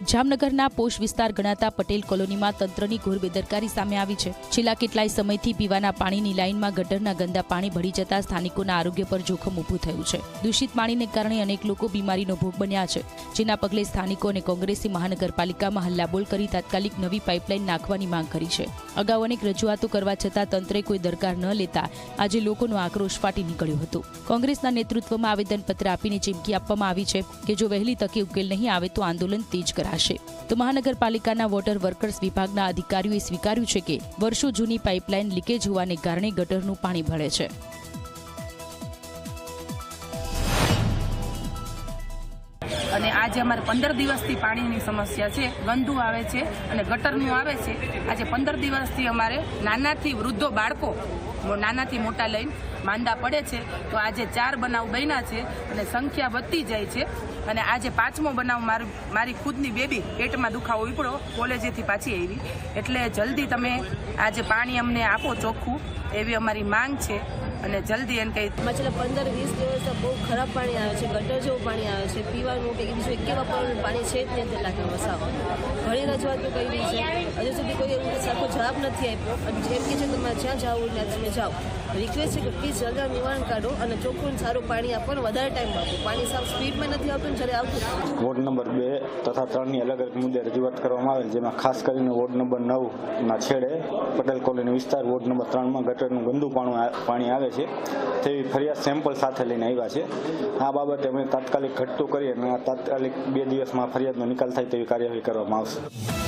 જામનગરના પોશ વિસ્તાર ગણાતા પટેલ કોલોનીમાં તંત્રની ઘોર બેદરકારી સામે આવી છે। છેલ્લા કેટલાય સમયથી પીવાના પાણીની લાઇનમાં ગટરના ગંદા પાણી ભળી જતા સ્થાનિકોના આરોગ્ય પર જોખમ ઊભું થયું છે। દૂષિત પાણીને કારણે અનેક લોકો બીમારીનો ભોગ બન્યા છે, જેના પગલે સ્થાનિકો અને કોંગ્રેસી મહાનગરપાલિકામાં હલ્લાબોલ કરી તાત્કાલિક નવી પાઇપલાઇન નાખવાની માંગ કરી છે। અગાઉ અનેક રજૂઆતો કરવા છતાં તંત્રે કોઈ દરકાર ન લેતા આજે લોકોનો આક્રોશ ફાટી નીકળ્યો હતો। કોંગ્રેસના નેતૃત્વમાં આવેદનપત્ર આપીને ચીમકી આપવામાં આવી છે કે જો વહેલી તકે ઉકેલ નહીં આવે તો આંદોલન તેજ કરાશે। તો મહાનગરપાલિકાના વોટર વર્કર્સ વિભાગના અધિકારીઓએ સ્વીકાર્યું છે કે વર્ષો જૂની પાઇપલાઇન લીકેજ હોવાને કારણે ગટરનું પાણી ભળે છે। અને આજે અમારે 15 દિવસથી પાણીની સમસ્યા છે, ગંદુ આવે છે અને ગટરનું આવે છે। આજે 15 દિવસથી અમારે નાનાથી વૃદ્ધો બાળકો નાનાથી મોટા લઈને માંદા પડે છે। તો આજે 4 બનાવ બન્યા છે અને સંખ્યા વધતી જાય છે અને આજે 5મો બનાવ મારી ખુદની બેબી પેટમાં દુખાવો ઉપડ્યો, કોલેજેથી પાછી આવી, એટલે જલ્દી તમે આજે પાણી અમને આપો ચોખ્ખું, એવી અમારી માંગ છે અને જલ્દી એને કંઈ છેલ્લા 15-20 દિવસ બહુ ખરાબ પાણી આવે છે, ગટર જેવું પાણી આવે છે, પીવાનું કે બીજું એક વાપરવાનું પાણી છે જ નહીં લાગે વસાવ। ઘણી રજૂઆતો કરી છે, હજુ સુધી કોઈ એવું સરખો જવાબ નથી આપ્યો અને જેમ કે છે તમારે જ્યાં જવું ત્યાં તમે જાઓ। રિક્વેસ્ટ છે કે પ્લીઝ જલ્દી નિવારણ કાઢો અને ચોખ્ખું સારું પાણી આપો અને વધારે ટાઈમ આપો। પાણી સાવ સ્પીડમાં નથી આવતું જ્યારે આવતું। વોર્ડ નંબર 2 તથા 3ની અલગ અલગ મુદ્દે રજૂઆત કરવામાં આવેલ, જેમાં ખાસ કરીને વોર્ડ નંબર 9ના છેડે પટેલ કોલોની વિસ્તાર વોર્ડ નંબર 3માં ગટરનું ગંદુ પાણી આવે છે તેવી ફરિયાદ સેમ્પલ સાથે લઈને આવ્યા છે। આ બાબતે અમે તાત્કાલિક ઘટતું કરી અને તાત્કાલિક 2 દિવસમાં ફરિયાદનો નિકાલ થાય તેવી કાર્યવાહી કરવામાં આવશે।